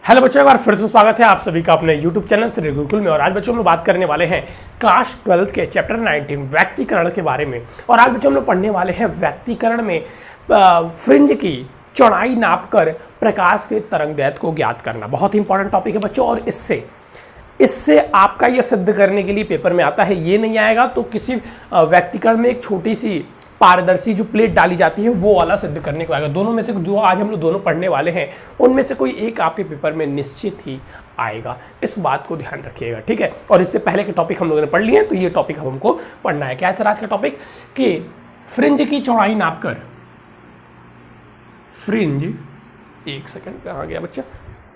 Hello बच्चों, एक बार फिर से स्वागत है आप सभी का अपने YouTube चैनल श्री गुरुकुल में। और आज बच्चों हम लोग बात करने वाले हैं क्लास 12 के चैप्टर 19 व्यक्तीकरण के बारे में। और आज बच्चों हम लोग पढ़ने वाले हैं व्यक्तीकरण में फ्रिंज की चौड़ाई नापकर प्रकाश के तरंगदैर्घ्य को ज्ञात करना। बहुत ही इंपॉर्टेंट टॉपिक है बच्चों। और इससे आपका यह सिद्ध करने के लिए पेपर में आता है, ये नहीं आएगा तो किसी व्यक्तीकरण में एक छोटी सी पारदर्शी जो प्लेट डाली जाती है वो वाला सिद्ध करने को आएगा। दोनों में से दो आज हम लोग दोनों पढ़ने वाले हैं, उनमें से कोई एक आपके पेपर में निश्चित ही आएगा। इस बात को ध्यान रखिएगा, ठीक है। और इससे पहले के टॉपिक हम लोगों ने पढ़ लिए हैं, तो ये टॉपिक हमको पढ़ना है। क्या है सर आज का टॉपिक? कि फ्रिंज की चौड़ाई नापकर फ्रिंज, एक सेकंड कहाँ गया बच्चा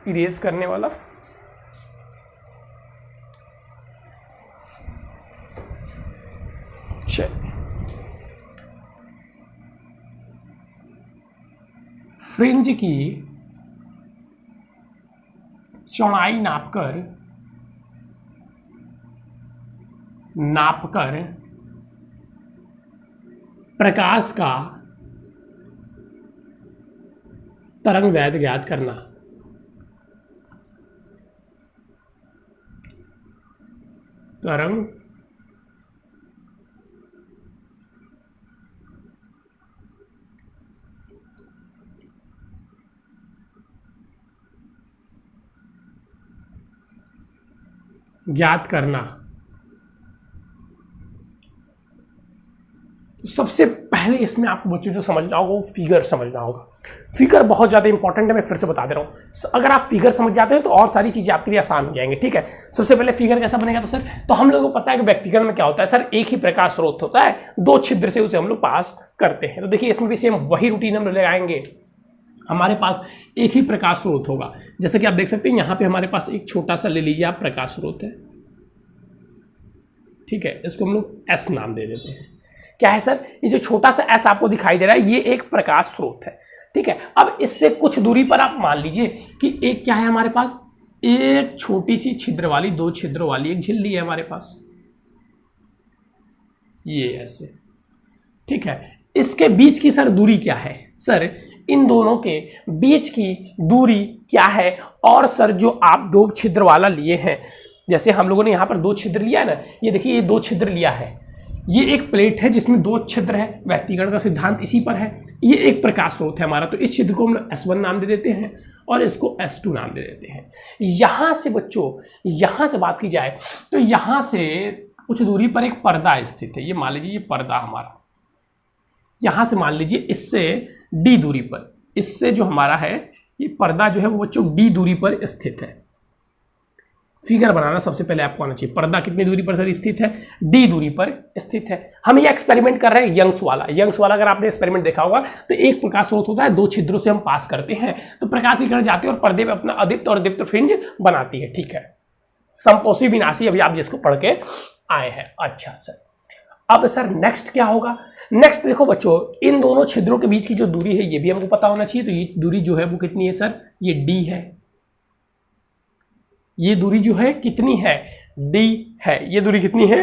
इरेज करने वाला, चलिए। फ्रिंज की चौड़ाई नापकर प्रकाश का तरंगदैर्घ्य ज्ञात करना। तरंग ज्ञात करना। तो सबसे पहले इसमें आपको बच्चों जो समझना होगा वो फिगर समझना होगा। फिगर बहुत ज़्यादा इंपॉर्टेंट है, मैं फिर से बता दे रहा हूँ। अगर आप फिगर समझ जाते हैं तो और सारी चीज़ें आपके लिए आसान हो जाएंगी, ठीक है। सबसे पहले फिगर कैसा बनेगा तो सर, तो हम लोगों को पता है कि व्यक्तीकरण में क्या होता है सर, एक ही प्रकाश स्रोत होता है, दो छिद्र से उसे हम लोग पास करते हैं। तो देखिए इसमें भी सेम वही रूटीन हम लगाएंगे। हमारे पास एक ही प्रकाश स्रोत होगा, जैसे कि आप देख सकते हैं यहाँ पे हमारे पास एक छोटा सा ले लीजिए आप प्रकाश स्रोत है, ठीक है। इसको हम लोग एस नाम दे देते हैं। क्या है सर, ये जो छोटा सा एस आपको दिखाई दे रहा है ये एक प्रकाश स्रोत है, ठीक है। अब इससे कुछ दूरी पर आप मान लीजिए कि एक क्या है हमारे पास, एक छोटी सी छिद्र वाली, दो छिद्रों वाली एक झिल्ली है हमारे पास, ये ऐसे, ठीक है। इसके बीच की सर दूरी क्या है सर, इन दोनों के बीच की दूरी क्या है? और सर जो आप दो छिद्र वाला लिए हैं, जैसे हम लोगों ने यहाँ पर दो छिद्र लिया है ना, ये देखिए ये दो छिद्र लिया है, ये एक प्लेट है जिसमें दो छिद्र है, व्यक्तीकरण का सिद्धांत इसी पर है। ये एक प्रकाश स्रोत है हमारा, तो इस छिद्र को हम S1 नाम दे देते हैं और इसको S2 नाम दे देते हैं। यहाँ से बच्चों, यहाँ से बात की जाए तो यहाँ से कुछ दूरी पर एक पर्दा स्थित है। ये मान लीजिए ये पर्दा हमारा, यहाँ से मान लीजिए इससे D दूरी पर, इससे जो हमारा है ये पर्दा जो है वो बच्चों D दूरी पर स्थित है। फिगर बनाना सबसे पहले आपको आना चाहिए, पर्दा कितनी दूरी पर सर स्थित है, D दूरी पर स्थित है। हम ये एक्सपेरिमेंट कर रहे हैं यंग्स वाला अगर आपने एक्सपेरिमेंट देखा होगा तो एक प्रकाश स्रोत होता है, दो छिद्रों से हम पास करते हैं तो प्रकाश की किरण जाती है और पर्दे में अपना अदीप्त और दीप्त फ्रिंज बनाती है, ठीक है। समपोषी विनाशी अभी आप जिसको पढ़ के आए हैं। अच्छा सर, अब सर नेक्स्ट क्या होगा? नेक्स्ट देखो बच्चों, इन दोनों छिद्रों के बीच की जो दूरी है ये भी हमको पता होना चाहिए। तो ये दूरी जो है वो कितनी है सर, ये D है। ये दूरी जो है कितनी है, D है। ये दूरी कितनी है,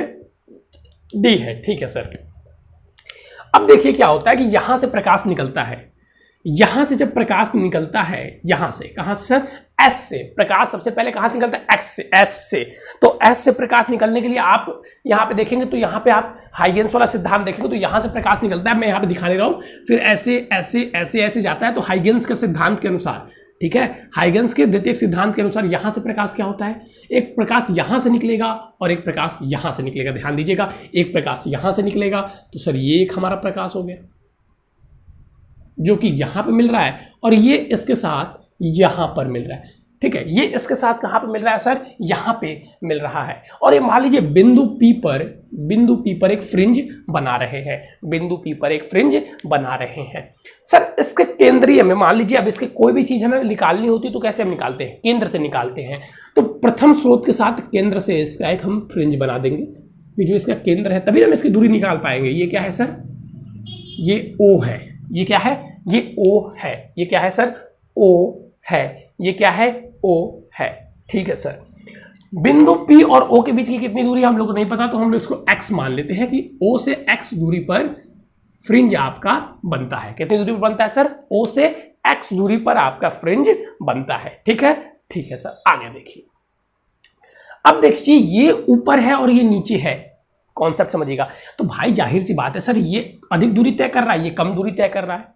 D है, ठीक है सर। अब देखिए क्या होता है कि यहां से प्रकाश निकलता है, यहां से जब प्रकाश निकलता है, यहां से कहां से सर, S से। प्रकाश सबसे पहले कहां से निकलता है, X से, S से। तो S से प्रकाश निकलने के लिए आप यहां पे देखेंगे तो यहां पे आप हाइगेंस वाला सिद्धांत देखेंगे तो यहां से प्रकाश निकलता है, मैं यहां पे दिखाने रहा हूं, फिर ऐसे ऐसे ऐसे ऐसे जाता है। तो हाइगेंस के सिद्धांत के अनुसार, ठीक है, हाइगेंस के द्वितीयक सिद्धांत के अनुसार यहां से प्रकाश क्या होता है, एक प्रकाश यहां से निकलेगा और एक प्रकाश यहां से निकलेगा। ध्यान दीजिएगा, एक प्रकाश यहां से निकलेगा तो सर ये एक हमारा प्रकाश हो गया जो कि यहां पे मिल रहा है, और ये इसके साथ यहां पर मिल रहा है, ठीक है। ये इसके साथ कहां पे मिल रहा है सर, यहां पे मिल रहा है। और ये मान लीजिए बिंदु P पर एक फ्रिंज बना रहे हैं, बिंदु P पर एक फ्रिंज बना रहे हैं सर। इसके केंद्रीय में मान लीजिए, अब इसके कोई भी चीज हमें निकालनी होती तो कैसे हम निकालते हैं, केंद्र से निकालते हैं। तो प्रथम स्रोत के साथ केंद्र से इसका एक हम फ्रिंज बना देंगे, कि जो इसका केंद्र है तभी हम इसकी दूरी निकाल पाएंगे। ये क्या है सर, ये O है। ये क्या है, ये O है। ये क्या है सर, O है। ये क्या है, O है, ठीक है सर। बिंदु P और O के बीच की कितनी दूरी हम लोग को नहीं पता, तो हम लोग इसको X मान लेते हैं कि O से X दूरी पर फ्रिंज आपका बनता है। कितनी दूरी पर बनता है सर, O से x दूरी पर आपका फ्रिंज बनता है। ठीक है, ठीक है सर, आगे देखिए। अब देखिए ये ऊपर है और ये नीचे है, कॉन्सेप्ट समझिएगा। तो भाई जाहिर सी बात है सर, ये अधिक दूरी तय कर रहा है, ये कम दूरी तय कर रहा है,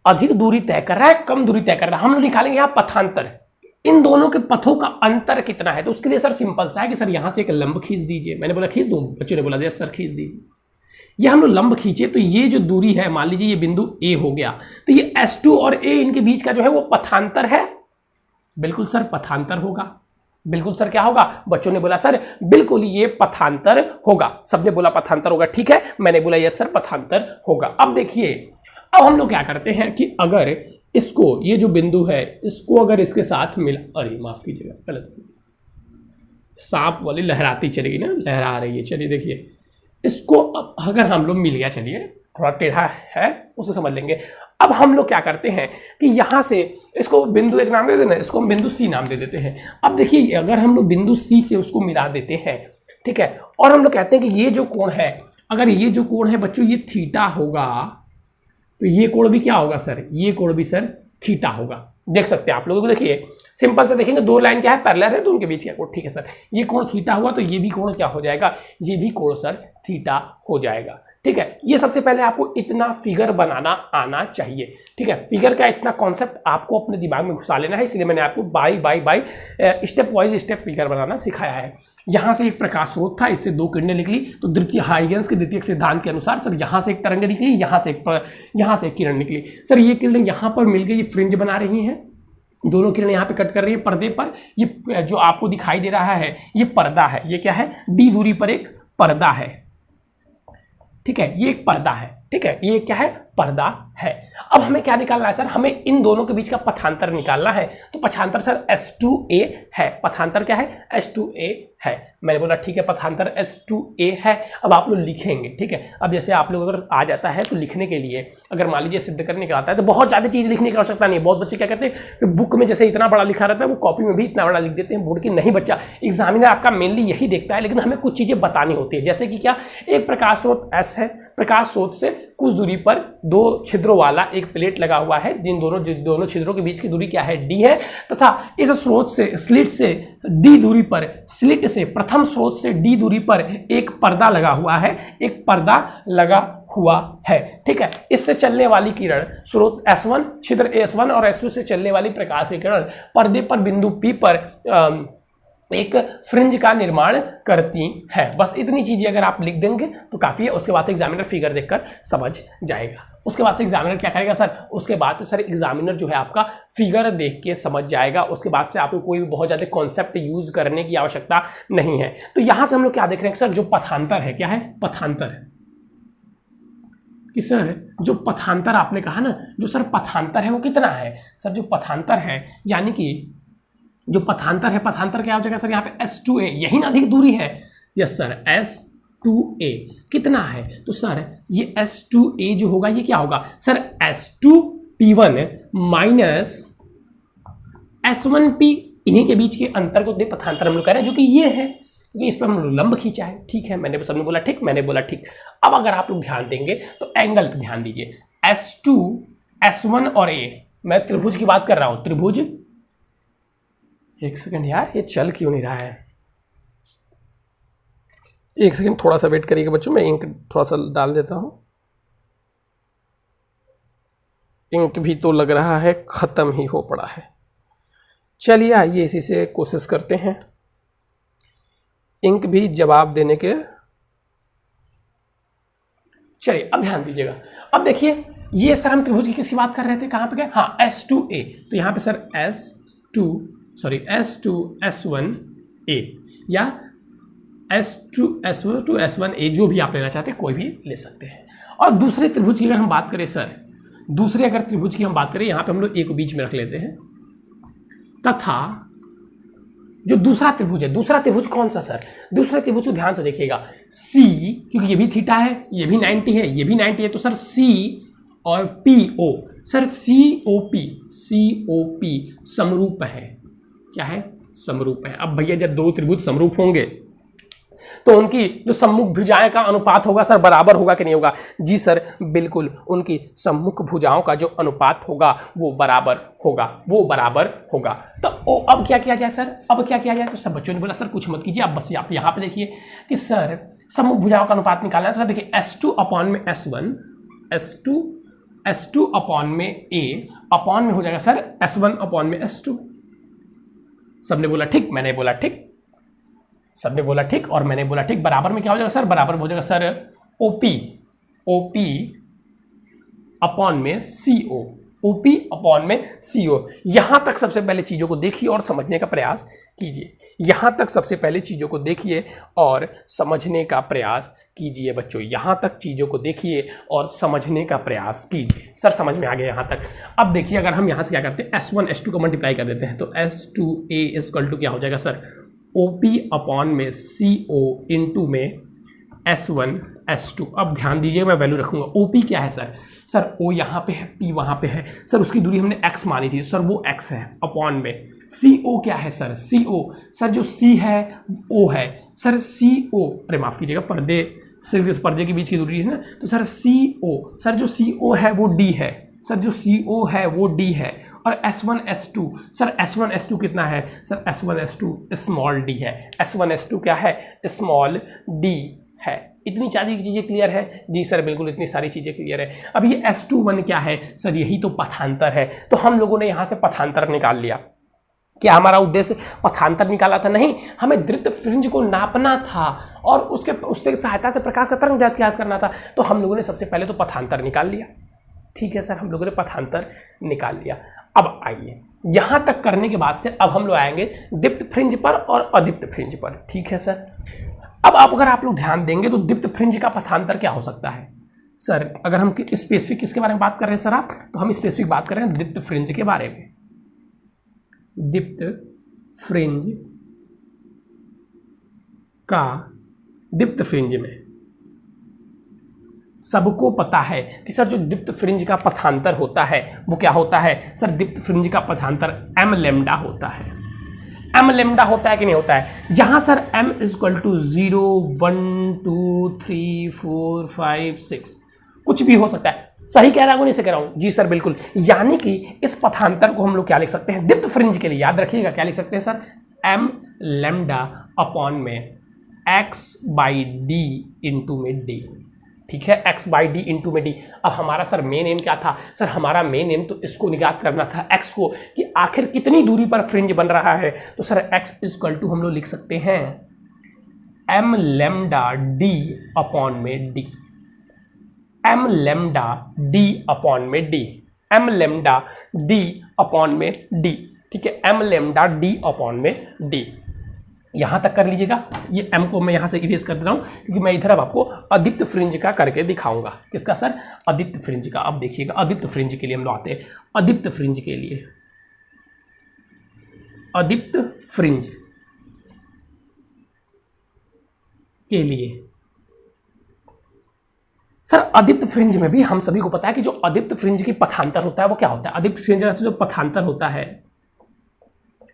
अधिक दूरी तय कर रहा है, कम दूरी तय कर रहा है। हम लोग निकालेंगे यहां पथांतर, इन दोनों के पथों का अंतर कितना है। तो उसके लिए सर सिंपल सा है कि सर यहां से एक लंब खींच दीजिए। मैंने बोला खींच दूं, बच्चों ने बोला यस सर खींच दीजिए। ये हम लोग लंब खींचे तो ये जो दूरी है, मान लीजिए ये बिंदु ए हो गया, तो ये S2 और A इनके बीच का जो है वो पथांतर है। बिल्कुल सर पथांतर होगा, बिल्कुल सर क्या होगा, बच्चों ने बोला सर बिल्कुल ये पथांतर होगा, सबने बोला पथांतर होगा, ठीक है, मैंने बोला यस सर पथांतर होगा। अब देखिए, अब हम लोग क्या करते हैं कि अगर इसको, ये जो बिंदु है इसको अगर इसके साथ मिला, अरे माफ कीजिएगा गलत, सांप वाली लहराती चलेगी ना, लहरा रही है, चलिए देखिए इसको अब अगर हम लोग मिल गया, चलिए थोड़ा टेढ़ा है उसे समझ लेंगे। अब हम लोग क्या करते हैं कि यहां से इसको बिंदु एक नाम दे देना, इसको हम बिंदु सी नाम दे देते हैं। अब देखिए अगर हम लोग बिंदु सी से उसको मिला देते हैं, ठीक है, और हम लोग कहते हैं कि ये जो कोण है, अगर ये जो कोण है बच्चों ये थीटा होगा, तो ये कोण भी क्या होगा सर, ये कोण भी सर थीटा होगा। देख सकते हैं आप लोगों को, देखिए सिंपल से देखेंगे, दो लाइन क्या है पैरेलल है तो उनके बीच क्या कोण, ठीक है सर, ये कोण थीटा हुआ तो ये भी कोण क्या हो जाएगा, ये भी कोण सर थीटा हो जाएगा। ठीक है, ये सबसे पहले आपको इतना फिगर बनाना आना चाहिए। ठीक है, फिगर का इतना कॉन्सेप्ट आपको अपने दिमाग में घुसा लेना है, इसलिए मैंने आपको by step wise step figure बनाना सिखाया है। यहाँ से एक प्रकाश स्रोत था, इससे दो किरणें निकली, तो द्वितीय हाइगेंस के द्वितीय सिद्धांत के अनुसार सर यहाँ से एक तरंग निकली, यहाँ से एक किरण निकली। सर ये किरणें यहाँ पर मिल गई, ये फ्रिंज बना रही हैं, दोनों किरणें यहाँ पे कट कर रही है पर्दे पर। ये जो आपको दिखाई दे रहा है ये पर्दा है, ये क्या है, डी दूरी पर एक पर्दा है। ठीक है, ये एक पर्दा है, ठीक है, ये क्या है, पर्दा है। अब हमें क्या निकालना है सर, हमें इन दोनों के बीच का पथांतर निकालना है। तो पथांतर सर S2A है, पथांतर क्या है, S2A है। मैंने बोला ठीक है पथांतर S2A है। अब आप लोग लिखेंगे, ठीक है, अब जैसे आप लोग अगर आ जाता है तो लिखने के लिए, अगर मान लीजिए सिद्ध करने का आता है तो बहुत ज़्यादा चीज़ लिखने की आवश्यकता नहीं है। बहुत बच्चे क्या करते हैं कि बुक में जैसे इतना बड़ा लिखा रहता है वो कॉपी में भी इतना बड़ा लिख देते हैं, बोर्ड की नहीं बच्चा, एग्जामिनर आपका मेनली यही देखता है, लेकिन हमें कुछ चीज़ें बतानी होती है। जैसे कि क्या, एक प्रकाश स्रोत S है, प्रकाश स्रोत से कुछ दूरी पर दो छिद्रों वाला एक प्लेट लगा हुआ है, जिन दोनों छिद्रों के बीच की दूरी क्या है, D है, तथा इस स्रोत से, स्लिट से D दूरी पर, स्लिट से प्रथम स्रोत से D दूरी पर एक पर्दा लगा हुआ है, एक पर्दा लगा हुआ है। ठीक है, इससे चलने वाली किरण स्रोत S1, छिद्र S1 और S2 से चलने वाली प्रकाश की किरण पर्दे पर बिंदु P पर एक फ्रिंज का निर्माण करती है। बस इतनी चीजें अगर आप लिख देंगे तो काफी है। उसके बाद से एग्जामिनर फिगर देखकर समझ जाएगा। उसके बाद से एग्जामिनर क्या करेगा सर, उसके बाद से सर एग्जामिनर जो है आपका फिगर देख के समझ जाएगा। उसके बाद से आपको कोई भी बहुत ज्यादा कॉन्सेप्ट यूज करने की आवश्यकता नहीं है। तो यहां से हम लोग क्या देख रहे हैं सर, जो पथांतर है, क्या है, पथांतर है कि सर जो पथांतर आपने कहा ना, जो सर पथांतर है वो कितना है सर, जो पथांतर है यानी कि जो पथांतर है, पथांतर क्या हो जाएगा सर, यहाँ पे S2A, यही ना अधिक दूरी है, यस सर S2A कितना है, तो सर ये S2A जो होगा ये क्या होगा सर, S2P1 माइनस S1P, इन्हीं के बीच के अंतर को पथांतर हम लोग कह रहे हैं, जो कि ये है, क्योंकि इस पर हम लोग लंब खींचा है। ठीक है, मैंने सबने बोला ठीक, मैंने बोला ठीक। अब अगर आप लोग ध्यान देंगे तो एंगल पे ध्यान दीजिए, S2, S1 और A, मैं त्रिभुज की बात कर रहा हूं, त्रिभुज, एक सेकंड यार ये चल क्यों नहीं रहा है, एक सेकंड थोड़ा सा वेट करिएगा बच्चों, मैं इंक थोड़ा सा डाल देता हूं। इंक भी तो लग रहा है खत्म ही हो पड़ा है। चलिए आइए इसी से कोशिश करते हैं, इंक भी जवाब देने के। चलिए अब ध्यान दीजिएगा, अब देखिए ये सर हम त्रिभुज की किसकी बात कर रहे थे, कहां पे गए, हाँ S2A, तो यहां पे सर S2S1A या S1A, जो भी आप लेना चाहते हैं कोई भी ले सकते हैं। और दूसरे त्रिभुज की अगर हम बात करें सर, दूसरे अगर त्रिभुज की हम बात करें, यहां पे हम लोग A को बीच में रख लेते हैं, तथा जो दूसरा त्रिभुज है, दूसरा त्रिभुज कौन सा सर, दूसरा त्रिभुज को ध्यान से देखिएगा, C, क्योंकि ये भी थीटा है, ये भी 90 है, ये भी 90 है, तो सर C और PO, सर COP समरूप है, क्या है, समरूप है। अब भैया जब दो त्रिभुज समरूप होंगे तो उनकी जो सम्मुख भुजाएं का अनुपात होगा सर बराबर होगा कि नहीं होगा? जी सर बिल्कुल, उनकी सम्मुख भुजाओं का जो अनुपात होगा वो बराबर होगा, वो बराबर होगा। तो अब क्या किया जाए सर? अब क्या किया जाए? तो सब बच्चों ने बोला सर कुछ मत कीजिए, आप बस आप यहाँ पे देखिए कि सर सम्मुख भुजाओं का अनुपात निकालना है। तो सर देखिए S2 अपॉन में S1, S2 अपॉन में A अपॉन में हो जाएगा सर S1 अपॉन में S2। सबने बोला ठीक, मैंने बोला ठीक, सबने बोला ठीक और मैंने बोला ठीक। बराबर में क्या हो जाएगा सर? बराबर में हो जाएगा सर OP अपॉन में CO, OP अपॉन में CO। यहां तक सबसे पहले चीजों को देखिए और समझने का प्रयास कीजिए। यहां तक सबसे पहले चीजों को देखिए और समझने का प्रयास कीजिए बच्चों। यहां तक चीजों को देखिए और समझने का प्रयास कीजिए। सर समझ में आ गया यहां तक? अब देखिए अगर हम यहां से क्या करते हैं, S1 S2 को मल्टीप्लाई कर देते हैं तो S2A इक्वल टू क्या हो जाएगा सर? OP अपॉन में CO इंटू में S1 S2। अब ध्यान दीजिए मैं वैल्यू रखूंगा। OP क्या है सर? सर O यहाँ पे है, P वहाँ पे है सर, उसकी दूरी हमने x मानी थी सर, वो x है अपॉन में CO क्या है सर? CO सर जो C है O है सर, CO अरे माफ़ कीजिएगा पर्दे से पर्दे के बीच की दूरी है ना, तो सर CO सर जो CO है वो D है सर, जो CO है वो D है। और S1 S2 sir S1 S2 कितना है sir? S1 S2 small d है। S1 S2 क्या है? स्मॉल d है। इतनी सारी चीज़ें क्लियर है? जी सर बिल्कुल इतनी सारी चीज़ें क्लियर है। अब ये S21 क्या है सर? यही तो पथांतर है। तो हम लोगों ने यहाँ से पथांतर निकाल लिया। क्या हमारा उद्देश्य पथांतर निकाला था? नहीं, हमें दृप्त फ्रिंज को नापना था और उससे सहायता से प्रकाश का तरंग ज्ञात करना था। तो हम लोगों ने सबसे पहले तो पथांतर निकाल लिया। ठीक है सर, हम लोगों ने पथांतर निकाल लिया। अब आइए यहां तक करने के बाद से अब हम लोग आएंगे दीप्त फ्रिंज पर और अदीप्त फ्रिंज पर। ठीक है सर, अब अगर आप लोग ध्यान देंगे तो दीप्त फ्रिंज का पथांतर क्या हो सकता है सर? अगर हम स्पेसिफिक किसके बारे में बात कर रहे हैं सर आप? तो हम स्पेसिफिक बात कर रहे हैं दीप्त फ्रिंज के बारे में। दीप्त फ्रिंज का, दीप्त फ्रिंज में सबको पता है कि सर जो दीप्त फ्रिंज का पथांतर होता है वो क्या होता है सर? दीप्त फ्रिंज का पथांतर m लैम्डा होता है। m लैम्डा होता है कि नहीं होता है? जहां सर m इक्वल टू 0 1 2 3 4 5 6 कुछ भी हो सकता है। सही कह रहा हूं नहीं से कह रहा हूं? जी सर बिल्कुल। यानी कि इस पथांतर को हम लोग क्या लिख सकते हैं दीप्त फ्रिंज के लिए? याद रखिएगा क्या लिख सकते हैं सर? m लैम्डा अपॉन में x बाई d इंटू में d। ठीक है, x बाई डी इंटू में डी। अब हमारा सर मेन एम क्या था सर? हमारा मेन एम तो इसको निकाल करना था x को, कि आखिर कितनी दूरी पर फ्रिंज बन रहा है। तो सर x इक्वल टू हम लोग लिख सकते हैं m लैम्डा d अपॉन में d, m lambda d upon में d, m lambda d upon में d। ठीक है, m लैम्डा d अपॉन में d। यहां तक कर लीजिएगा। ये m को मैं यहां से इरेज कर दे रहा हूं क्योंकि मैं इधर अब आपको अदीप्त फ्रिंज का करके दिखाऊंगा। किसका सर? अदीप्त फ्रिंज का। अब देखिएगा अदीप्त फ्रिंज के लिए हम लोग आते हैं। अदीप्त फ्रिंज के लिए, अदीप्त फ्रिंज के लिए सर अदीप्त फ्रिंज में भी हम सभी को पता है कि जो अदीप्त फ्रिंज की पथांतर होता है वो क्या होता है? अदीप्त फ्रिंज का जो पथांतर होता है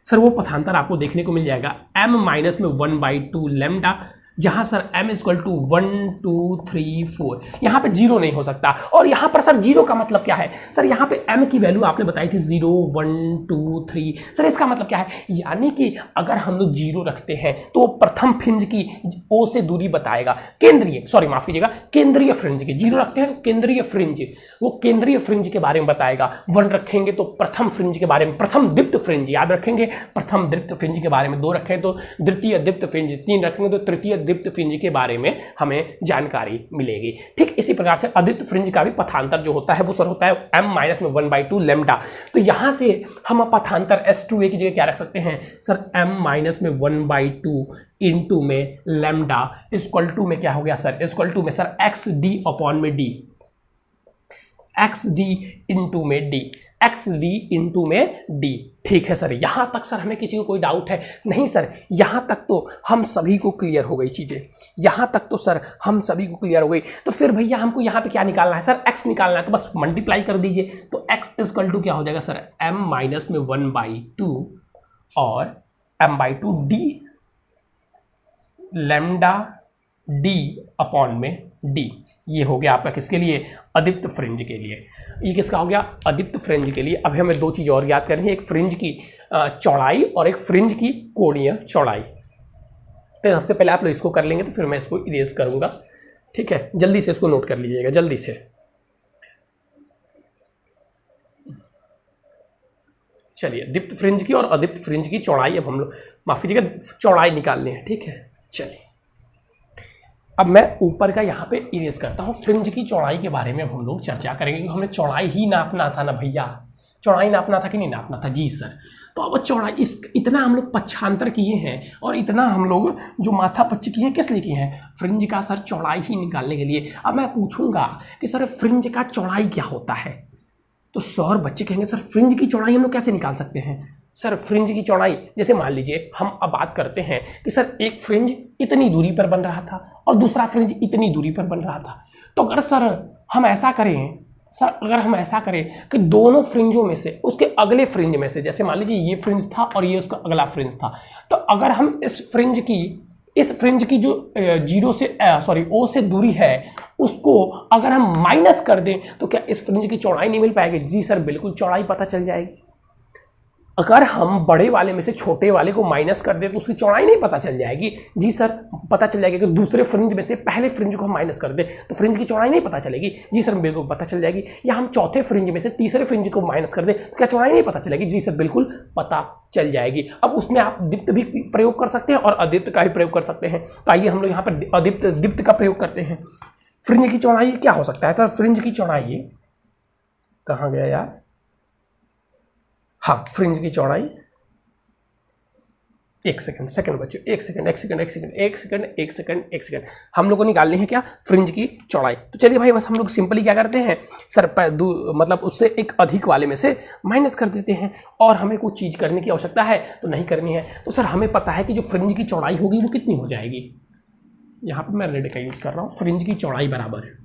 सर वो पथांतर आपको देखने को मिल जाएगा m माइनस में 1/2 लैम्डा, जहां सर m इक्वल टू 1 2 3 4। यहां पे जीरो नहीं हो सकता। और यहां पर सर जीरो का मतलब क्या है सर? यहां पे m की वैल्यू आपने बताई थी 0 1 2 3। सर इसका मतलब क्या है? यानी कि अगर हम लोग जीरो रखते हैं तो प्रथम फ्रिंज की o से दूरी बताएगा। केंद्रीय, सॉरी माफ कीजिएगा, केंद्रीय फ्रिंज की। जीरो रखते हैं केंद्रीय फ्रिंज, वो केंद्रीय फ्रिंज के बारे में बताएगा। 1 रखेंगे तो प्रथम फ्रिंज के बारे में, प्रथम दीप्त फ्रिंज याद रखेंगे, प्रथम दीप्त फ्रिंज के बारे में। 2 रखें तो द्वितीय दीप्त फ्रिंज, 3 रखेंगे तो तृतीय दीप्त फ्रिंज के बारे में हमें जानकारी मिलेगी। ठीक इसी प्रकार से अदीप्त फ्रिंज का भी पथांतर जो होता है वो सर होता है m माइनस में 1/2 लैम्डा। तो यहां से हम पथांतर S2A की जगह क्या रख सकते हैं सर? m माइनस में 1/2 इंटू में लैम्डा इक्वल टू में क्या हो गया सर? इक्वल टू में सर एक्स डी अपॉन में डी, एक्स डी इंटू में डी, एक्स डी इंटू में डी। ठीक है सर, यहां तक सर हमें किसी को कोई डाउट है? नहीं सर, यहां तक तो हम सभी को क्लियर हो गई चीजें। यहां तक तो सर हम सभी को क्लियर हो गई। तो फिर भैया हमको यहां पे क्या निकालना है सर? x निकालना है। तो बस मल्टीप्लाई कर दीजिए। तो x इक्वल टू क्या हो जाएगा सर? m माइनस में 1/2 और m/2 d lambda D upon में डी। ये हो गया आपका किसके लिए? अदीप्त फ्रिंज के लिए। ये किसका हो गया? अदीप्त फ्रिंज के लिए। अब हमें दो चीज़ और याद करनी है, एक फ्रिंज की चौड़ाई और एक फ्रिंज की कोणीय चौड़ाई। तो सबसे पहले आप लोग इसको कर लेंगे, तो फिर मैं इसको इरेज करूंगा। ठीक है, जल्दी से इसको नोट कर लीजिएगा, जल्दी से। चलिए, दीप्त फ्रिंज की और अदीप्त फ्रिंज की चौड़ाई अब हम लोग, माफ कीजिएगा, चौड़ाई निकालनी है। ठीक है, चलिए अब मैं ऊपर का यहाँ पे इरेज करता हूँ। फ्रिंज की चौड़ाई के बारे में अब हम लोग चर्चा करेंगे, क्योंकि हमें चौड़ाई ही नापना था ना भैया। चौड़ाई नापना था कि नहीं नापना था? जी सर। तो अब चौड़ाई इतना हम लोग पक्षांतर किए हैं और इतना हम लोग जो माथा पच्च किए हैं, किस लिए किए हैं? फ्रिंज का सर चौड़ाई ही निकालने के लिए। अब मैं पूछूंगा कि सर फ्रिंज का चौड़ाई क्या होता है, तो सर बच्चे कहेंगे सर फ्रिंज की चौड़ाई हम लोग कैसे निकाल सकते हैं? सर फ्रिंज की चौड़ाई, जैसे मान लीजिए हम अब बात करते हैं कि सर एक फ्रिंज इतनी दूरी पर बन रहा था और दूसरा फ्रिंज इतनी दूरी पर बन रहा था। तो अगर सर हम ऐसा करें, सर अगर हम ऐसा करें कि दोनों फ्रिंजों में से उसके अगले फ्रिंज में से, जैसे मान लीजिए ये फ्रिंज था और ये उसका अगला फ्रिंज था, तो अगर हम इस फ्रिंज की जो ओ से दूरी है उसको अगर हम माइनस कर दें, तो क्या इस फ्रिंज की चौड़ाई नहीं मिल पाएगी? जी सर बिल्कुल, चौड़ाई पता चल जाएगी। अगर हम बड़े वाले में से छोटे वाले को माइनस कर दें तो उसकी चौड़ाई नहीं पता चल जाएगी? जी सर पता चल जाएगी। अगर दूसरे फ्रिंज में से पहले फ्रिंज को हम माइनस कर दें तो फ्रिंज की चौड़ाई नहीं पता चलेगी? जी सर बिल्कुल पता चल जाएगी। या हम चौथे फ्रिंज में से तीसरे फ्रिंज को माइनस कर दें तो क्या चौड़ाई नहीं पता चलेगी? जी सर बिल्कुल पता चल जाएगी। अब उसमें आप दीप्त भी प्रयोग कर सकते हैं और अदीप्त का भी प्रयोग कर सकते हैं। तो आइए हम लोग यहाँ पर दीप्त का प्रयोग करते हैं। फ्रिंज की चौड़ाई क्या हो सकता है? तो फ्रिंज की चौड़ाई कहाँ गया यार? हाँ, फ्रिंज की चौड़ाई, एक सेकंड बच्चों, एक सेकंड हम लोग को निकालनी है क्या? फ्रिंज की चौड़ाई। तो चलिए भाई, बस हम लोग सिंपली क्या करते हैं सर, मतलब उससे एक अधिक वाले में से माइनस कर देते हैं। और हमें कुछ चीज़ करने की आवश्यकता है तो नहीं करनी है। तो सर हमें पता है कि जो फ्रिंज की चौड़ाई होगी वो कितनी हो जाएगी। यहाँ पर मैं रेड का यूज कर रहा हूँ। फ्रिंज की चौड़ाई बराबर है,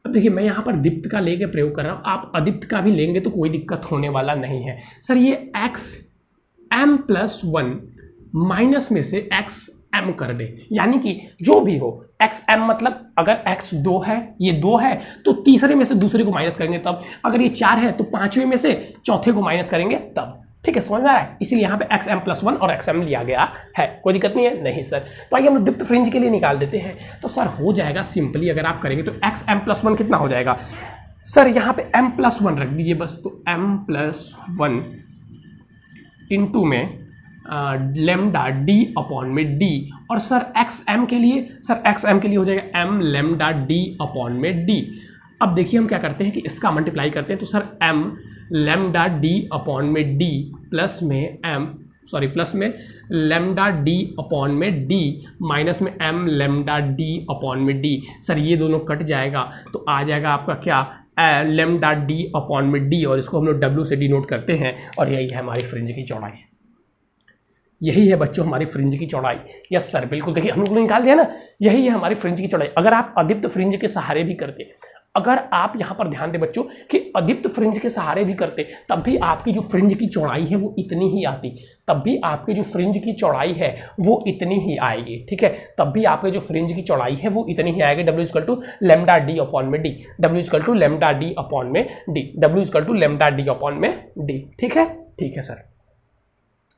अब देखिए मैं यहाँ पर दीप्त का लेके प्रयोग कर रहा हूँ, आप अदीप्त का भी लेंगे तो कोई दिक्कत होने वाला नहीं है। सर ये xm+1 माइनस में से xm कर दे, यानी कि जो भी हो xm, मतलब अगर x 2 है, ये 2 है, तो तीसरे में से दूसरे को माइनस करेंगे तब। अगर ये 4 है तो पांचवें में से चौथे को माइनस करेंगे तब। ठीक है, समझ में आ रहा है? इसलिए यहाँ पे xm+1 और xm लिया गया है। कोई दिक्कत नहीं है? नहीं सर। तो आइए हम दीप्त फ्रिंज के लिए निकाल देते हैं। तो सर हो जाएगा सिंपली, अगर आप करेंगे तो xm+1 कितना हो जाएगा? सर यहाँ पे m+1 रख दीजिए बस। तो m+1 इंटू में लैम्डा d अपॉन में d, और सर xm के लिए, सर xm के लिए हो जाएगा m लैम्डा d अपॉन में d। अब देखिए हम क्या करते हैं कि इसका मल्टीप्लाई करते हैं। तो sir m lambda d upon में d प्लस में लैम्डा d अपॉन में d माइनस में m लैम्डा d अपॉन में d। सर ये दोनों कट जाएगा तो आ जाएगा आपका क्या? लैम्डा d अपॉन में d, और इसको हम लोग w से डिनोट करते हैं। और यही है हमारी फ्रिंज की चौड़ाई। यही है बच्चों हमारी फ्रिंज की चौड़ाई। यस सर बिल्कुल, देखिए हम लोग निकाल दिया ना, यही है हमारी फ्रिंज की चौड़ाई। अगर आप अदीप्त फ्रिंज के सहारे भी करते, अगर आप यहाँ पर ध्यान दें बच्चों कि अदीप्त फ्रिंज के सहारे भी करते, तब भी आपकी जो फ्रिंज की चौड़ाई है वो इतनी ही आती। तब भी आपकी जो फ्रिंज की चौड़ाई है वो इतनी ही आएगी। ठीक है, तब भी आपके जो फ्रिंज की चौड़ाई है वो इतनी ही आएगी। W equal to lambda D upon में D, W equal to lambda D upon में D, W equal to lambda D upon में डी। ठीक है, ठीक है सर।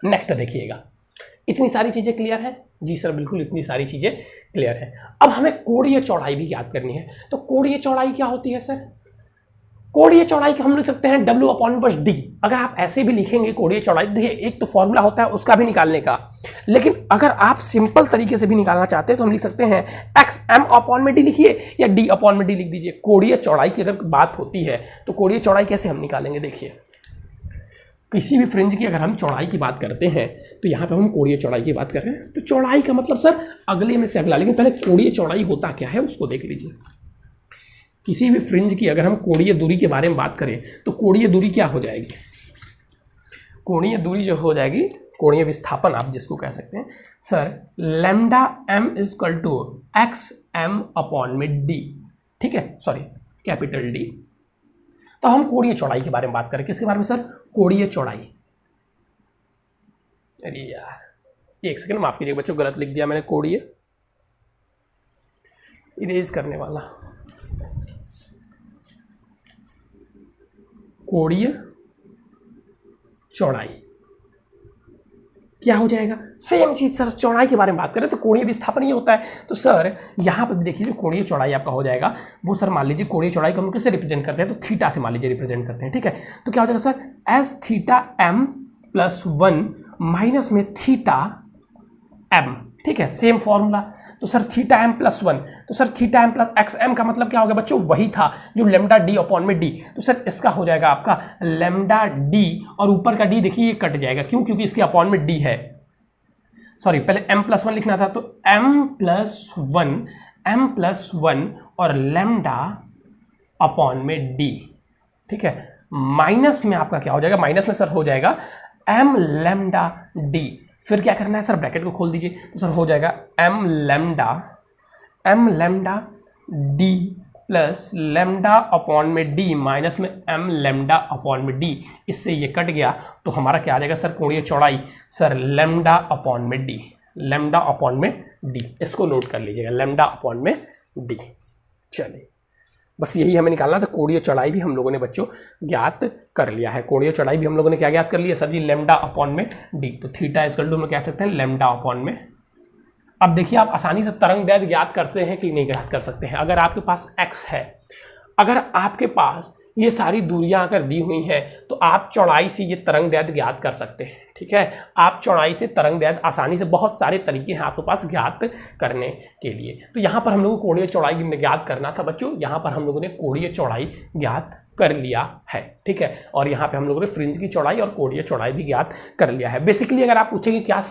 नेक्स्ट देखिएगा, इतनी सारी चीजें क्लियर है? जी सर बिल्कुल, इतनी सारी चीजें क्लियर है। अब हमें कोणीय चौड़ाई भी याद करनी है। तो कोणीय चौड़ाई क्या होती है सर? कोणीय चौड़ाई को हम लिख सकते हैं W अपॉन बस D। अगर आप ऐसे भी लिखेंगे कोणीय चौड़ाई, देखिए एक तो फॉर्मूला होता है उसका भी निकालने का, लेकिन अगर आप सिंपल तरीके से भी निकालना चाहते हैं तो हम लिख सकते हैं xm अपॉन में d लिखिए या d अपॉन में d लिख दीजिए। कोणीय चौड़ाई की अगर बात होती है तो कोणीय चौड़ाई कैसे हम निकालेंगे? देखिए किसी भी फ्रिंज की अगर हम चौड़ाई की बात करते हैं तो यहाँ पे हम कोणीय चौड़ाई की बात कर रहे हैं। तो चौड़ाई का मतलब सर अगले में से अगला, लेकिन पहले कोणीय चौड़ाई होता क्या है उसको देख लीजिए। किसी भी फ्रिंज की अगर हम कोणीय दूरी के बारे में बात करें तो कोणीय दूरी क्या हो जाएगी? कोणीय दूरी जो हो जाएगी, कोणीय विस्थापन आप जिसको कह सकते हैं sir, lambda m equal to xm upon में d। ठीक है, सॉरी कैपिटल D। तो हम कोणीय चौड़ाई के बारे में बात करें, किसके बारे में सर? कोणीय चौड़ाई। अरे यार एक सेकंड माफ कीजिएगा बच्चों, गलत लिख दिया मैंने, कोणीय इरेज करने वाला, कोणीय चौड़ाई क्या हो जाएगा, सेम चीज सर चौड़ाई के बारे में बात करें तो कोणीय विस्थापन ये होता है। तो सर यहाँ पर देखिए जो कोणीय चौड़ाई आपका हो जाएगा वो सर मान लीजिए कोणीय चौड़ाई को हम किससे रिप्रेजेंट करते हैं, तो थीटा से मान लीजिए रिप्रेजेंट करते हैं, ठीक है। तो क्या हो जाएगा sir, S theta m plus 1 minus में थीटा एम, ठीक है, सेम फॉर्मूला। तो सर थीटा एम प्लस 1, तो sir theta m plus x m का मतलब क्या हो गया बच्चों, वही था जो लेमडा डी अपॉन में डी। तो सर इसका हो जाएगा आपका लेमडा डी, और ऊपर का डी देखिए ये कट जाएगा, क्यों, क्योंकि इसके अपॉन में डी है, सॉरी पहले एम प्लस 1 लिखना था, तो एम प्लस 1 और लेमडा अपॉन में डी, ठीक है। माइनस में आपका क्या हो जाएगा, माइनस में सर हो जाएगा एम लेमडा डी, फिर क्या करना है सर, ब्रैकेट को खोल दीजिए, तो सर हो जाएगा m lambda d plus lambda upon में डी माइनस में एम लेमडा अपॉन में डी, इससे ये कट गया तो हमारा क्या आ जाएगा सर, कोणीय चौड़ाई सर लेमडा अपॉन में डी, लेमडा अपॉन में डी, इसको नोट कर लीजिएगा, लेमडा अपॉन में डी। चलिए बस यही हमें निकालना था। कोणीय चौड़ाई भी हम लोगों ने बच्चों ज्ञात कर लिया है, कोणीय चौड़ाई भी हम लोगों ने क्या ज्ञात कर लिया सर जी, लेमडा अपॉन में डी। तो थीटा इक्वल टू हम कह सकते हैं लेमडा अपॉन में। अब देखिए आप आसानी से तरंग दैर्घ्य ज्ञात करते हैं कि नहीं ज्ञात कर सकते हैं। अगर आपके पास x है, अगर आपके पास ये सारी दूरियां अगर दी हुई हैं तो आप चौड़ाई से ये तरंग दैर्घ्य ज्ञात कर सकते हैं, ठीक है। आप चौड़ाई से तरंग दैर्घ्य आसानी से, बहुत सारे तरीके हैं आपके पास ज्ञात करने के लिए। तो यहाँ पर हम लोगों को कोणीय चौड़ाई ज्ञात करना था बच्चों, यहाँ पर हम लोगों ने कोणीय चौड़ाई ज्ञात कर लिया है, ठीक है। और यहाँ पे हम लोगों ने फ्रिंज की चौड़ाई और कोणीय चौड़ाई भी ज्ञात कर लिया है। बेसिकली अगर आप पूछेंगे क्या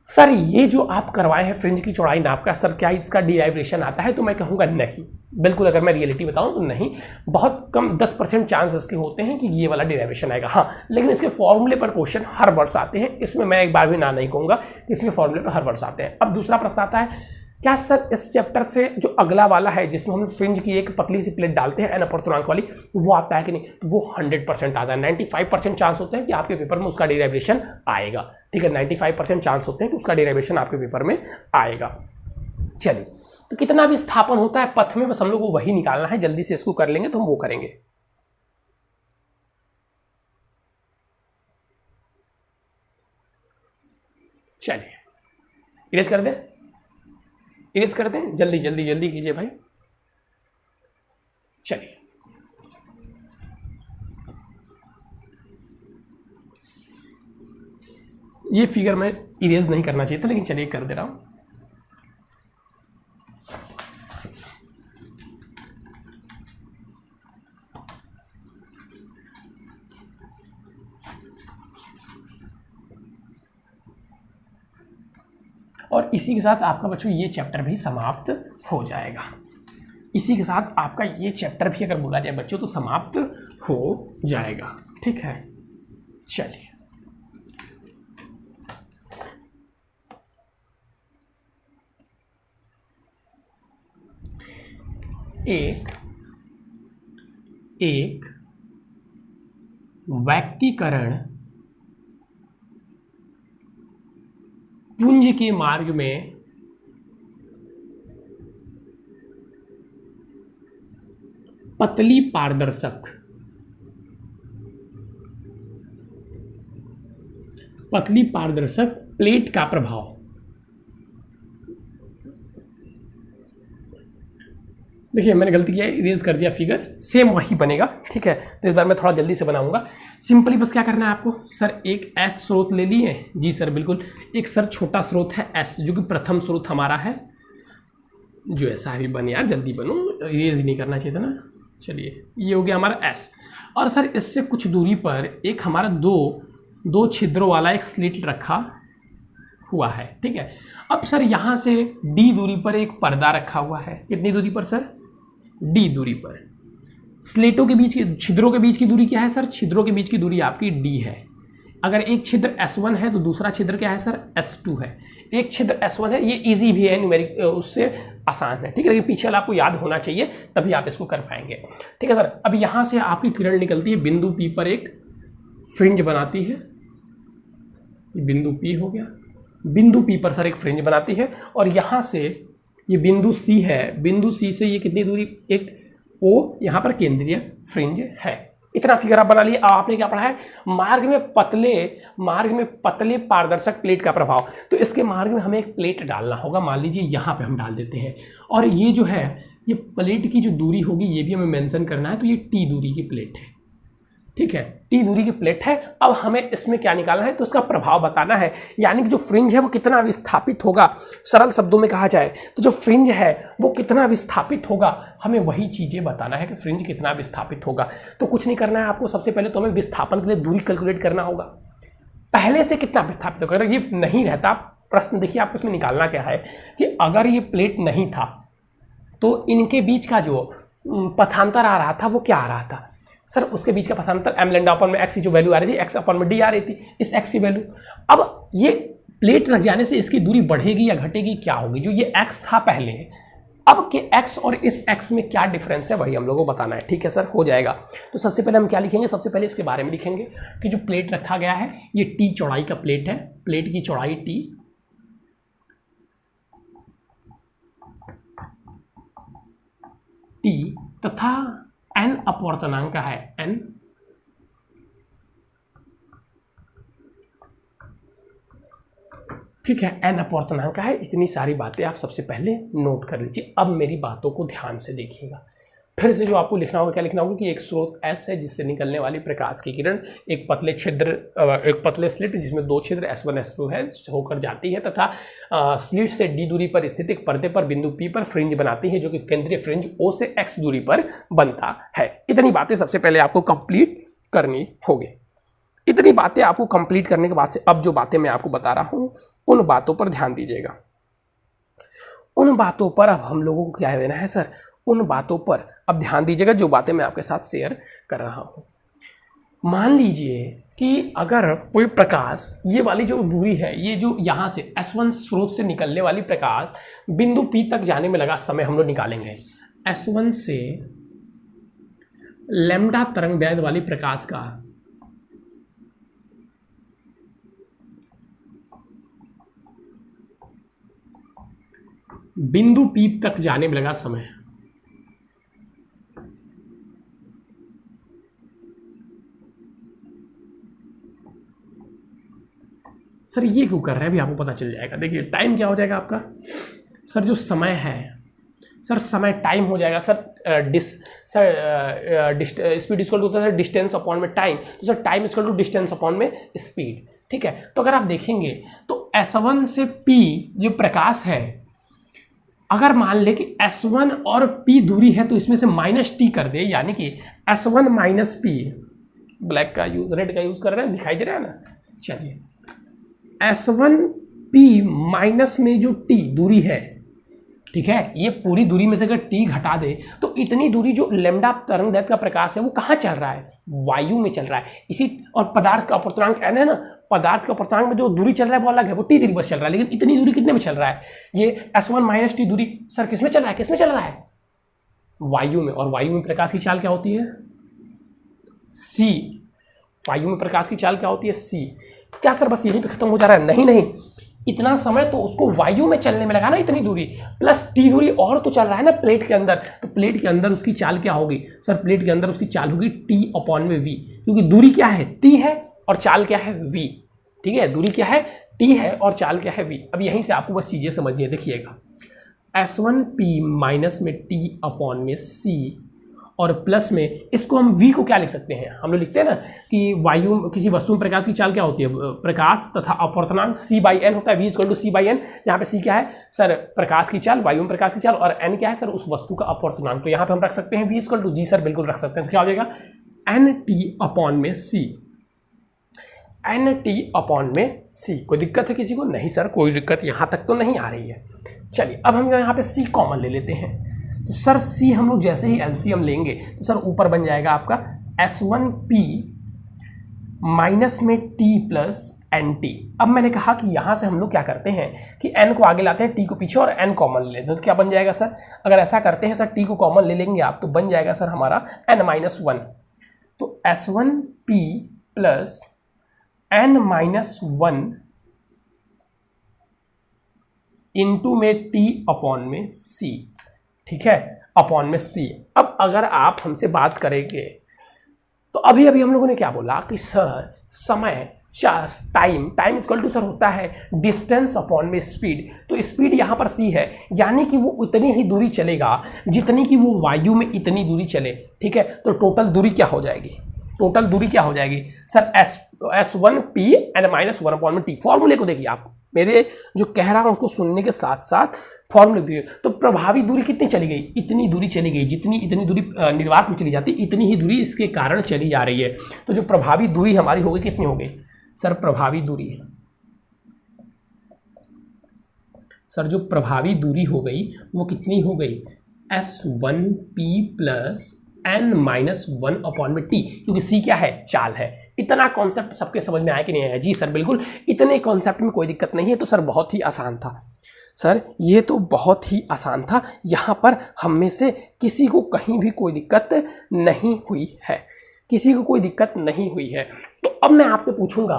सर ये जो आप करवाए हैं फ्रिंज की चौड़ाई नाप का, सर क्या इसका डिराइवेशन आता है, तो मैं कहूँगा नहीं, बिल्कुल। अगर मैं रियलिटी बताऊं तो नहीं, बहुत कम 10% चांस इसके होते हैं कि ये वाला डिराइवेशन आएगा, हाँ। लेकिन इसके फॉर्मूले पर क्वेश्चन हर वर्ष आते हैं, इसमें मैं एक बार भी ना नहीं कहूँगा कि इसमें फॉर्मूले पर हर वर्ष आते हैं। अब दूसरा प्रश्न आता है, क्या सर इस चैप्टर से जो अगला वाला है जिसमें हम फ्रिंज की एक पतली सी प्लेट डालते हैं एन अपूर्णांक वाली, वो आता है कि नहीं, तो वो 100% आता है। 95% चांस होते हैं कि आपके पेपर में उसका डिराइवेशन आएगा, ठीक है। 95% चांस होते हैं कि उसका डिराइवेशन आपके पेपर में आएगा। चलिए तो कितना विस्थापन होता है पथ में, बस हम लोग को वही निकालना है, जल्दी से इसको कर लेंगे तो हम वो करेंगे। चलिए इरेज कर दें, इरेज कर दें, जल्दी जल्दी जल्दी कीजिए भाई। चलिए ये फिगर मैं इरेज नहीं करना चाहिए था, लेकिन चलिए कर दे रहा हूं। और इसी के साथ आपका बच्चों ये चैप्टर भी समाप्त हो जाएगा। इसी के साथ आपका ये चैप्टर भी अगर बोला जाए बच्चों तो समाप्त हो जाएगा, ठीक है। चलिए एक व्यक्तिकरण पुंज के मार्ग में पतली पारदर्शक प्लेट का प्रभाव, देखिए मैंने गलती किया, इरेज कर दिया, फिगर सेम वही बनेगा, ठीक है। तो इस बार मैं थोड़ा जल्दी से बनाऊंगा। सिंपली बस क्या करना है आपको, सर एक एस स्रोत ले लिए, जी सर बिल्कुल। एक सर छोटा स्रोत है एस, जो कि प्रथम स्रोत हमारा है, जो ऐसा भी बने यार, जल्दी बनो, इरेज नहीं करना चाहिए था ना। चलिए ये हो गया हमारा एस, और सर इससे कुछ दूरी पर एक हमारा दो छिद्रों वाला एक स्लिट रखा हुआ है, ठीक है। अब सर यहाँ से डी दूरी पर एक पर्दा रखा हुआ है, कितनी दूरी पर सर, डी दूरी पर। स्लेटों के बीच की, छिद्रों के बीच की दूरी क्या है सर, छिद्रों के बीच की दूरी आपकी डी है। अगर एक छिद्र S1 है तो दूसरा छिद्र क्या है सर, S2 है। एक छिद्र S1 है, ये इजी भी है, न्यूमेरिक उससे आसान है, ठीक है। लेकिन पीछे वाला आपको याद होना चाहिए, तभी आप इसको कर पाएंगे, ठीक है सर। अब यहाँ से आपकी किरण निकलती है, बिंदु P पर एक फ्रिंज बनाती है, ये बिंदु P हो गया, बिंदु P पर सर एक फ्रिंज बनाती है और यहाँ से ये बिंदु C है, बिंदु C से ये कितनी दूरी, एक O यहाँ पर केंद्रीय फ्रिंज है। इतना फिगर आप बना लिए। अब आपने क्या पढ़ा है, मार्ग में पतले पारदर्शक प्लेट का प्रभाव। तो इसके मार्ग में हमें एक प्लेट डालना होगा, मान लीजिए यहाँ पे हम डाल देते हैं, और ये जो है ये प्लेट की जो दूरी होगी ये भी हमें मेंशन करना है। तो ये T दूरी की प्लेट है, ठीक है, T दूरी की प्लेट है। अब हमें इसमें क्या निकालना है, तो उसका प्रभाव बताना है, यानी कि जो फ्रिंज है वो कितना विस्थापित होगा। सरल शब्दों में कहा जाए तो जो फ्रिंज है वो कितना विस्थापित होगा, हमें वही चीजें बताना है कि फ्रिंज कितना विस्थापित होगा। तो कुछ नहीं करना है आपको, सबसे पहले तो हमें विस्थापन के लिए दूरी कैलकुलेट करना होगा, पहले से कितना विस्थापित होगा। अगर ये नहीं रहता प्रश्न, देखिए आपको इसमें निकालना क्या है कि अगर ये प्लेट नहीं था तो इनके बीच का जो पथांतर आ रहा था वो क्या आ रहा था सर, उसके बीच का पथांतर m लैम्डा अपॉन में x की जो वैल्यू आ रही थी x अपॉन में d आ रही थी, इस x की वैल्यू। अब ये प्लेट रख जाने से इसकी दूरी बढ़ेगी या घटेगी, क्या होगी, जो ये x था पहले, अब के x और इस x में क्या डिफरेंस है वही हम लोगों को बताना है। ठीक है सर, हो जाएगा। तो सबसे पहले हम क्या लिखेंगे, सबसे पहले इसके बारे में लिखेंगे कि जो प्लेट रखा गया है ये t चौड़ाई का प्लेट है, प्लेट की चौड़ाई t तथा n अपवर्तनांक है n, ठीक है, n अपवर्तनांक है। इतनी सारी बातें आप सबसे पहले नोट कर लीजिए। अब मेरी बातों को ध्यान से देखिएगा। फिर से जो आपको लिखना होगा, क्या लिखना होगा कि एक स्रोत S है जिससे निकलने वाली प्रकाश की किरण एक पतले स्लिट जिसमें दो छिद्र S1 S2 है होकर जाती है तथा स्लिट से D दूरी पर स्थित एक पर्दे पर बिंदु P पर फ्रिंज बनाती है जो कि केंद्रीय फ्रिंज O से X दूरी पर बनता है। इतनी बातें सबसे पहले आपको कंप्लीट करनी होगी। इतनी बातें आपको कंप्लीट करने के बाद से अब जो बातें मैं आपको बता रहा हूं उन बातों पर ध्यान दीजिएगा। उन बातों पर अब हम लोगों को क्या देना है सर, उन बातों पर अब ध्यान दीजिएगा जो बातें मैं आपके साथ शेयर कर रहा हूं। मान लीजिए कि अगर कोई प्रकाश, ये वाली जो दूरी है, ये जो यहां से S1 स्रोत से निकलने वाली प्रकाश बिंदु P तक जाने में लगा समय हम लोग निकालेंगे। S1 से लैम्डा तरंग दैर्ध्य वाली प्रकाश का बिंदु P तक जाने में लगा समय, सर ये क्यों कर रहे हैं अभी आपको पता चल जाएगा। देखिए टाइम क्या हो जाएगा आपका सर, जो समय है सर, समय टाइम हो जाएगा सर, स्पीड इक्वल टू होता है डिस्टेंस अपॉन में टाइम, तो sir time equal to distance upon में स्पीड। ठीक है, तो अगर आप देखेंगे तो S1 से P जो प्रकाश है, अगर मान ले कि S1 और P दूरी है तो इसमें से -T कर दे, यानी कि S1 माइनस P, ब्लैक का यूज, रेड का यूज कर रहे हैं, दिखाई दे रहा है ना। चलिए S1 P माइनस में जो T दूरी है, ठीक है, ये पूरी दूरी में से अगर T घटा दे तो इतनी दूरी जो लैम्डा तरंग दैर्ध्य का प्रकाश है वो कहाँ चल रहा है, वायु में चल रहा है। इसी और पदार्थ का अपवर्तनांक n है ना, पदार्थ का अपवर्तनांक में जो दूरी चल रहा है वो अलग है, वो T दूरी बस चल रहा है, लेकिन इतनी दूरी कितने में चल रहा है, ये S1 माइनस T दूरी सर किसमें चल रहा है, किसमें चल रहा है, वायु में। और वायु में प्रकाश की चाल क्या होती है, C। वायु में प्रकाश की चाल क्या होती है, C। क्या सर बस यहीं पे खत्म हो जा रहा है, नहीं नहीं, इतना समय तो उसको वायु में चलने में लगा ना, इतनी दूरी प्लस T दूरी और तो चल रहा है ना प्लेट के अंदर, तो प्लेट के अंदर उसकी चाल क्या होगी सर, प्लेट के अंदर उसकी चाल होगी T अपॉन में V, क्योंकि दूरी क्या है, T है और चाल क्या है, V। ठीक है, दूरी क्या है, T है और चाल क्या है, V। अब यहीं से आपको बस चीजें समझिए, देखिएगा S1P माइनस में T अपॉन में C और प्लस में इसको हम V को क्या लिख सकते हैं, हम लोग लिखते हैं ना कि वायु किसी वस्तु में प्रकाश की चाल क्या होती है, प्रकाश तथा अपवर्तनांक C/n होता है, V इक्वल टू C/n, जहाँ पे C क्या है सर, प्रकाश की चाल, वायु में प्रकाश की चाल, और n क्या है सर, उस वस्तु का अपवर्तनांक। तो यहाँ पे हम रख सकते हैं V इक्वल टू, जी सर बिल्कुल रख सकते हैं, तो क्या हो जाएगा NT अपॉन में C, NT अपॉन में C। कोई दिक्कत है किसी को, नहीं सर कोई दिक्कत यहाँ तक तो नहीं आ रही है। चलिए अब हम यहाँ पे C कॉमन ले लेते हैं, तो सर C हम लोग जैसे ही LCM लेंगे तो सर ऊपर बन जाएगा आपका S1P माइनस में T प्लस NT। अब मैंने कहा कि यहाँ से हम लोग क्या करते हैं कि N को आगे लाते हैं, T को पीछे, और N कॉमन ले लेते हैं, तो क्या बन जाएगा सर, अगर ऐसा करते हैं सर T को कॉमन ले लेंगे आप तो बन जाएगा सर हमारा N-1, तो S1P प्लस N-1 इंटू में टी अपॉन में सी, ठीक है, अपॉन में सी। अब अगर आप हमसे बात करेंगे तो अभी अभी हम लोगों ने क्या बोला कि सर समय टाइम इक्वल टू सर होता है डिस्टेंस अपॉन में स्पीड। तो स्पीड यहाँ पर सी है, यानी कि वो उतनी ही दूरी चलेगा जितनी कि वो वायु में इतनी दूरी चले, ठीक है। तो टोटल दूरी क्या हो जाएगी, टोटल दूरी क्या हो जाएगी sir, S1P and minus 1 upon में टी। फॉर्मूले को देखिए आप, मेरे जो कह रहा हूँ उसको सुनने के साथ साथ फॉर्मूले देखिए। तो प्रभावी दूरी कितनी चली गई, इतनी दूरी चली गई, जितनी इतनी दूरी निर्वात में चली जाती इतनी ही दूरी इसके कारण चली जा रही है। तो जो प्रभावी दूरी हमारी हो गई कितनी हो गई सर, प्रभावी दूरी, सर जो प्रभावी दूरी हो गई वो कितनी हो गई, S1P प्लस n-1 अपॉन में टी, क्योंकि सी क्या है, चाल है। इतना कॉन्सेप्ट सबके समझ में आया कि नहीं आया? जी सर बिल्कुल, इतने कॉन्सेप्ट में कोई दिक्कत नहीं है। तो सर बहुत ही आसान था सर, ये तो बहुत ही आसान था। यहाँ पर हम में से किसी को कहीं भी कोई दिक्कत नहीं हुई है, किसी को कोई दिक्कत नहीं हुई है। तो अब मैं आपसे पूछूंगा,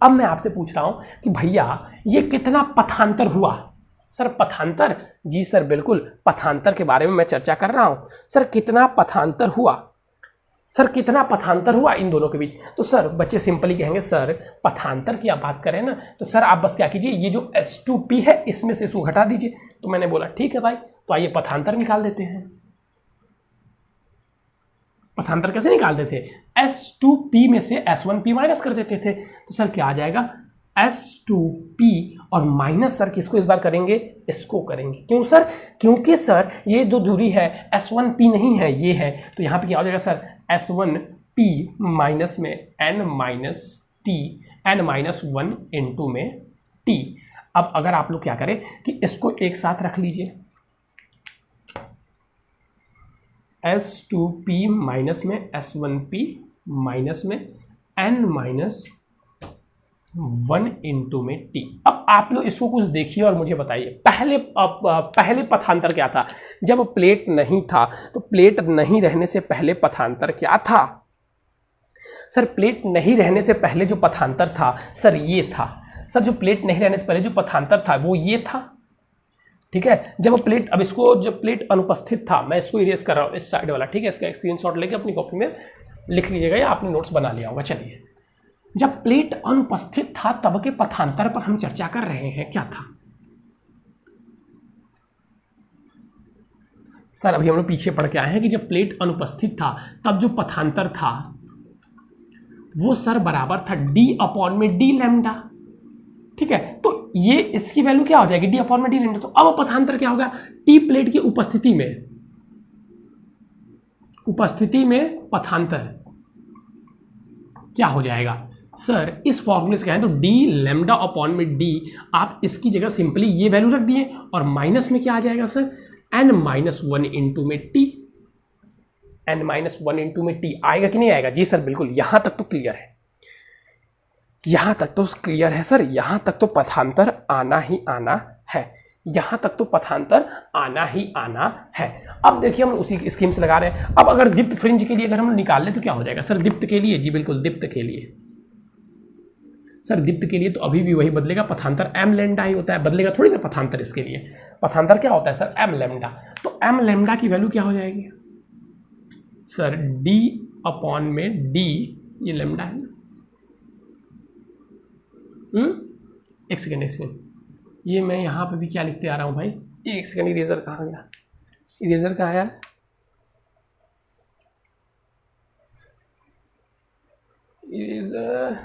अब मैं आपसे पूछ रहा हूँ कि भैया ये कितना पथांतर हुआ। सर पथांतर, जी सर बिल्कुल, पथांतर के बारे में मैं चर्चा कर रहा हूँ। सर कितना पथांतर हुआ, सर कितना पथांतर हुआ इन दोनों के बीच। तो सर बच्चे सिंपली कहेंगे सर पथांतर की आप बात करें ना, तो सर आप बस क्या कीजिए, ये जो S2P है इसमें से इसको घटा दीजिए। तो मैंने बोला ठीक है भाई, तो आइए पथांतर निकाल देते हैं। पथांतर कैसे निकालते थे, S2P में से S1P माइनस कर देते थे। तो सर क्या आ जाएगा, S2P और माइनस सर किसको इस बार करेंगे, इसको करेंगे। क्यों सर, क्योंकि सर ये जो दूरी है S1P नहीं है, ये है। तो यहाँ पे क्या हो जाएगा सर, S1P माइनस में n-1 इंटू में t। अब अगर आप लोग क्या करें कि इसको एक साथ रख लीजिए, S2P माइनस में S1P माइनस में n-1 इंटू में t। अब आप लोग इसको कुछ देखिए और मुझे बताइए, पहले पथांतर क्या था, जब प्लेट नहीं था। तो प्लेट नहीं रहने से पहले पथांतर क्या था सर, प्लेट नहीं रहने से पहले जो पथांतर था सर ये था। सर जो प्लेट नहीं रहने से पहले जो पथांतर था वो ये था, ठीक है। जब प्लेट, अब इसको जब प्लेट अनुपस्थित था, मैं इसको इरेज कर रहा हूँ इस साइड वाला, ठीक है। इसका स्क्रीनशॉट लेके अपनी कॉपी में लिख लीजिएगा या आपने नोट्स बना लिया होगा। चलिए, जब प्लेट अनुपस्थित था तब के पथांतर पर हम चर्चा कर रहे हैं, क्या था सर, अभी हम लोग पीछे पढ़ के आए हैं कि जब प्लेट अनुपस्थित था तब जो पथांतर था वो सर बराबर था d अपॉन में d लैम्डा, ठीक है। तो ये इसकी वैल्यू क्या हो जाएगी, d अपॉन में d लैम्डा। तो अब पथांतर क्या होगा, t प्लेट की उपस्थिति में पथांतर क्या हो जाएगा सर, इस फॉर्मूले से कहें तो d लैम्डा अपॉन में d, आप इसकी जगह सिंपली ये वैल्यू रख दिए और माइनस में क्या आ जाएगा सर, n-1 इंटू में t, n-1 इंटू में t आएगा कि नहीं आएगा। जी सर बिल्कुल, यहां तक तो क्लियर है, यहां तक तो क्लियर है सर, यहां तक तो पथांतर आना ही आना है, यहां तक तो पथांतर आना ही आना है। अब देखिए हम उसी स्कीम से लगा रहे हैं। अब अगर दीप्त फ्रिंज के लिए अगर हम निकाल लें तो क्या हो जाएगा सर, दीप्त के लिए, जी बिल्कुल दीप्त के लिए, सर दीप्त के लिए तो अभी भी वही बदलेगा, पथांतर m लैम्डा ही होता है, बदलेगा थोड़ी ना पथांतर। इसके लिए पथांतर क्या होता है सर, m लैम्डा। तो m लैम्डा की वैल्यू क्या हो जाएगी सर, d अपॉन में d, ये लैम्डा है ना, एक सेकेंड, ये मैं यहाँ पे भी क्या लिखते आ रहा हूँ भाई, एक सेकेंड, इरेजर कहाँ गया, इरेजर कहाँ है यार, इरेजर,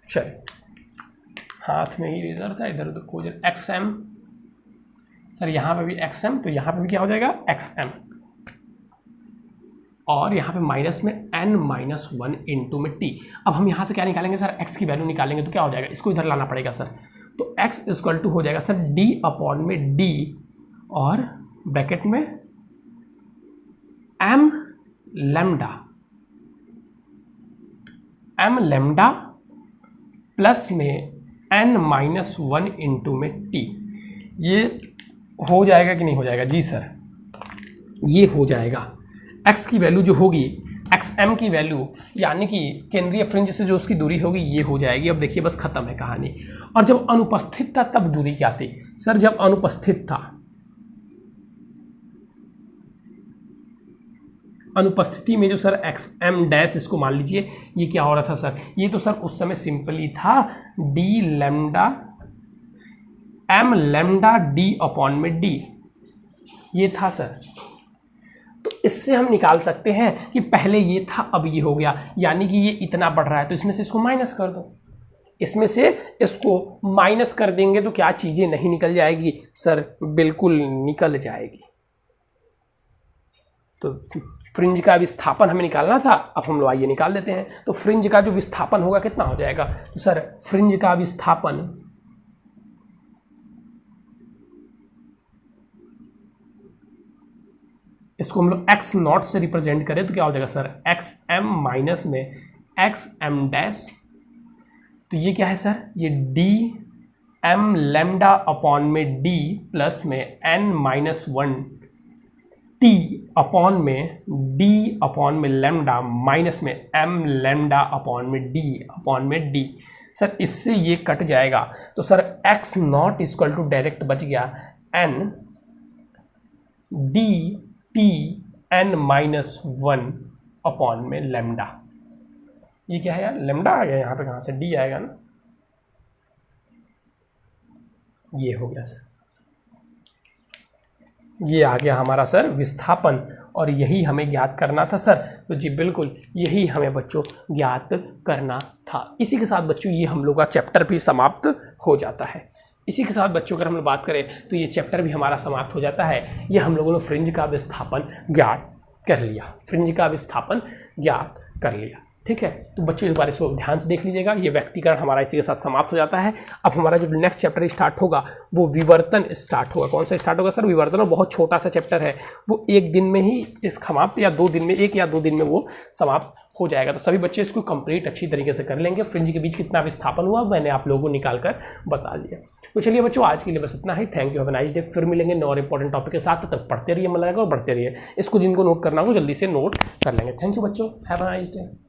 चल हाथ में ही इरेजर था, इधर उधर खोज, XM सर, यहाँ पे भी XM, तो यहाँ पे भी क्या हो जाएगा XM, और यहाँ पे माइनस में n-1 इंटू में t। अब हम यहाँ से क्या निकालेंगे सर, x की वैल्यू निकालेंगे तो क्या हो जाएगा, इसको इधर लाना पड़ेगा सर। तो x इक्वल टू हो जाएगा सर d अपॉन में d और ब्रैकेट में m लैम्डा प्लस में n-1 इंटू में t। ये हो जाएगा कि नहीं हो जाएगा, जी सर ये हो जाएगा। x की वैल्यू जो होगी, XM की वैल्यू यानी कि केंद्रीय फ्रिंज से जो उसकी दूरी होगी ये हो जाएगी। अब देखिए बस खत्म है कहानी। और जब अनुपस्थित था तब दूरी क्या थी सर? जब अनुपस्थित था, अनुपस्थिति में जो सर XM डैश इसको मान लीजिए, ये क्या हो रहा था सर? ये तो सर उस समय सिंपली था d lambda m lambda d upon में d, ये था सर। तो इससे हम निकाल सकते हैं कि पहले ये था अब ये हो गया, यानी कि ये इतना बढ़ रहा है तो इसमें से इसको माइनस कर दो, इसमें से इसको माइनस कर देंगे तो क्या चीज़ें नहीं निकल जाएगी सर? बिल्कुल निकल जाएगी। तो फ्रिंज का विस्थापन हमें निकालना था, अब हम लोग आइए निकाल देते हैं। तो फ्रिंज का जो विस्थापन होगा कितना हो जाएगा? तो सर फ्रिंज का विस्थापन इसको हम लोग x नॉट से रिप्रेजेंट करें तो क्या हो जाएगा सर? XM माइनस में XM डैश, तो ये क्या है सर? ये d m लैम्डा अपॉन में d प्लस में n माइनस 1 t अपॉन में d अपॉन में लैम्डा माइनस में m लैम्डा अपॉन में d अपॉन में d। सर इससे ये कट जाएगा तो sir x not equal to direct बच गया n d t n minus 1 upon में लैम्डा। ये क्या है यार? लैम्डा आ गया यहाँ पे, कहाँ से d आएगा ना, ये हो गया सर, ये आ गया हमारा सर विस्थापन, और यही हमें ज्ञात करना था सर। तो जी बिल्कुल यही हमें बच्चों ज्ञात करना था। इसी के साथ बच्चों ये हम लोग का चैप्टर भी समाप्त हो जाता है। इसी के साथ बच्चों अगर हम लोग बात करें तो ये चैप्टर भी हमारा समाप्त हो जाता है। ये हम लोगों ने फ्रिंज का विस्थापन ज्ञात कर लिया, फ्रिंज का विस्थापन ज्ञात कर लिया। ठीक है, तो बच्चों इस बार इसको ध्यान से देख लीजिएगा। ये व्यक्तिकरण हमारा इसी के साथ समाप्त हो जाता है। अब हमारा जो नेक्स्ट चैप्टर स्टार्ट होगा वो विवर्तन स्टार्ट होगा। कौन सा स्टार्ट होगा सर? विवर्तन। और बहुत छोटा सा चैप्टर है, वो एक दिन में ही इस समाप्त, या 2 दिन में, 1 या 2 दिन में वो समाप्त हो जाएगा। तो सभी बच्चे इसको कंप्लीट अच्छी तरीके से कर लेंगे। फ्रिंज के बीच कितना विस्थापन हुआ मैंने आप लोगों को निकाल कर बता दिया। तो चलिए बच्चों आज के लिए बस इतना ही। Thank you, have a nice day. फिर मिलेंगे नए और इंपॉर्टेंट टॉपिक के साथ। तब तक पढ़ते रहिए, मन लगाएगा और बढ़ते रहिए। इसको जिनको नोट करना हो जल्दी से नोट कर लेंगे। थैंक यू बच्चों, हैव अ नाइस डे।